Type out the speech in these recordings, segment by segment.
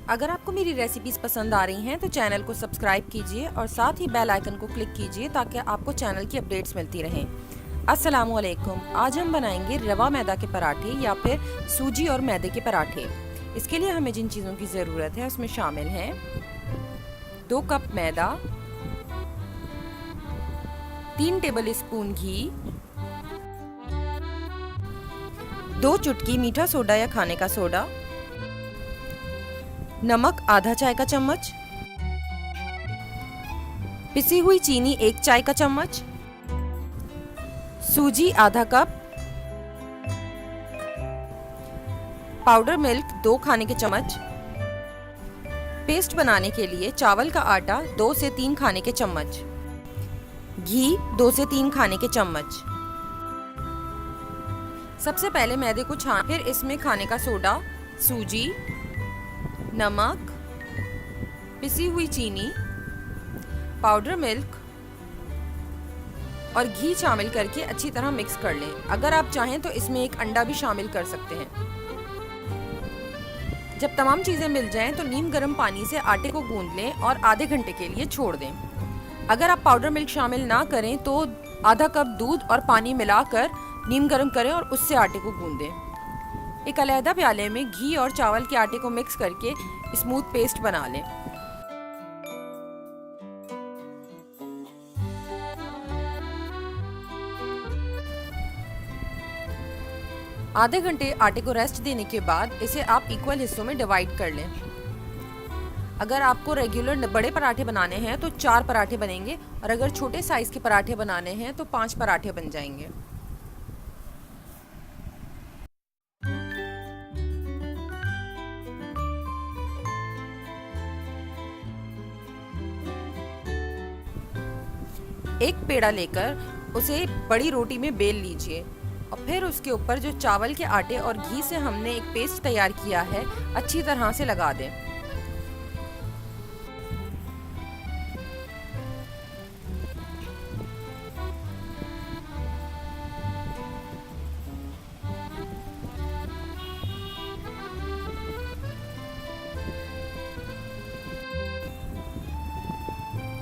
अगर आपको मेरी रेसिपीज़ पसंद आ रही हैं तो चैनल को सब्सक्राइब कीजिए और साथ ही बेल आइकन को क्लिक कीजिए ताकि आपको चैनल की अपडेट्स मिलती रहें। अस्सलाम वालेकुम। आज हम बनाएंगे रवा मैदा के पराठे या फिर सूजी और मैदे के पराठे। इसके लिए हमें जिन चीज़ों की ज़रूरत है उसमें शामिल हैं 2 कप मैदा, 3 टेबल स्पून घी, 2 चुटकी मीठा सोडा या खाने का सोडा, नमक आधा चाय का चम्मच, पिसी हुई चीनी 1 चाय का चम्मच, सूजी आधा कप, पाउडर मिल्क 2 खाने के चम्मच। पेस्ट बनाने के लिए चावल का आटा 2 से 3 खाने के चम्मच, घी 2 से 3 खाने के चम्मच। सबसे पहले मैदे को छान, फिर इसमें खाने का सोडा, सूजी, नमक, पिसी हुई चीनी, पाउडर मिल्क और घी शामिल करके अच्छी तरह मिक्स कर लें। अगर आप चाहें तो इसमें एक अंडा भी शामिल कर सकते हैं। जब तमाम चीज़ें मिल जाएं तो नीम गर्म पानी से आटे को गूंद लें और आधे घंटे के लिए छोड़ दें। अगर आप पाउडर मिल्क शामिल ना करें तो आधा कप दूध और पानी मिलाकर नीम गर्म करें और उससे आटे को गूंदें। एक अलहदा प्याले में घी और चावल के आटे को मिक्स करके स्मूथ पेस्ट बना लें। आधे घंटे आटे को रेस्ट देने के बाद इसे आप इक्वल हिस्सों में डिवाइड कर लें। अगर आपको रेगुलर बड़े पराठे बनाने हैं तो 4 पराठे बनेंगे और अगर छोटे साइज के पराठे बनाने हैं तो 5 पराठे बन जाएंगे। एक पेड़ा लेकर उसे बड़ी रोटी में बेल लीजिए और फिर उसके ऊपर जो चावल के आटे और घी से हमने एक पेस्ट तैयार किया है अच्छी तरह से लगा दें।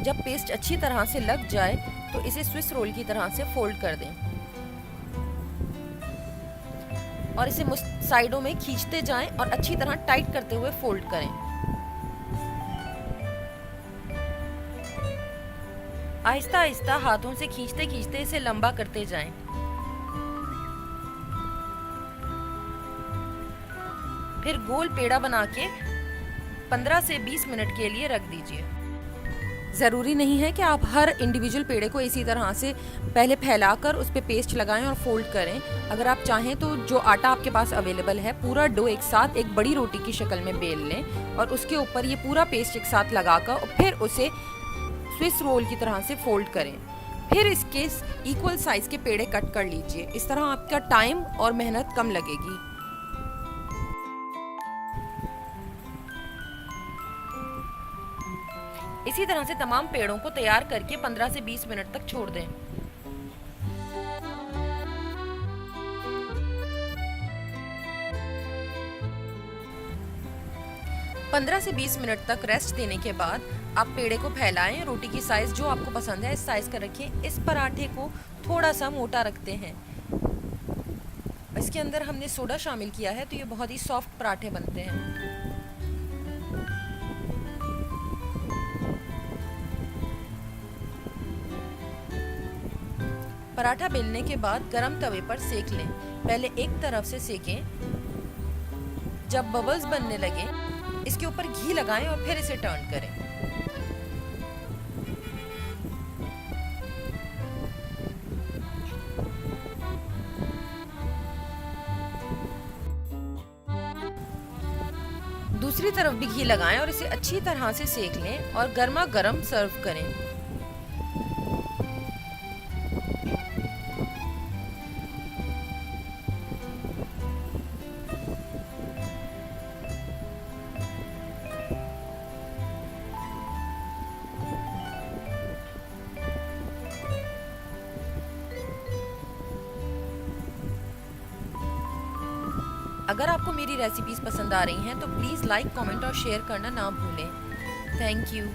जब पेस्ट अच्छी तरह से लग जाए तो इसे स्विस रोल की तरह से फोल्ड कर दें और इसे साइडों में खींचते जाएं और अच्छी तरह टाइट करते हुए फोल्ड करें। आहिस्ता आहिस्ता हाथों से खींचते खींचते इसे लंबा करते जाएं। फिर गोल पेड़ा बना के 15 से 20 मिनट के लिए रख दीजिए। ज़रूरी नहीं है कि आप हर इंडिविजुअल पेड़े को इसी तरह से पहले फैलाकर उस पर पेस्ट लगाएं और फोल्ड करें। अगर आप चाहें तो जो आटा आपके पास अवेलेबल है पूरा डो एक साथ एक बड़ी रोटी की शक्ल में बेल लें और उसके ऊपर ये पूरा पेस्ट एक साथ लगाकर और फिर उसे स्विस रोल की तरह से फोल्ड करें। फिर इसके इक्वल साइज के पेड़े कट कर लीजिए। इस तरह आपका टाइम और मेहनत कम लगेगी। इसी तरह से तमाम पेड़ों को तैयार करके 15 से 20 मिनट तक छोड़ दें। पंद्रह से 20 मिनट तक रेस्ट देने के बाद आप पेड़े को फैलाएं। रोटी की साइज जो आपको पसंद है इस साइज का रखें। इस पराठे को थोड़ा सा मोटा रखते हैं। इसके अंदर हमने सोडा शामिल किया है तो ये बहुत ही सॉफ्ट पराठे बनते हैं। पराठा बेलने के बाद गरम तवे पर सेक लें। पहले एक तरफ से सेकें। जब बबल्स बनने लगे इसके ऊपर घी लगाएं और फिर इसे टर्न करें। दूसरी तरफ भी घी लगाएं और इसे अच्छी तरह से सेक लें और गर्मा गर्म सर्व करें। अगर आपको मेरी रेसिपीज़ पसंद आ रही हैं तो प्लीज़ लाइक, कमेंट और शेयर करना ना भूलें। Thank you.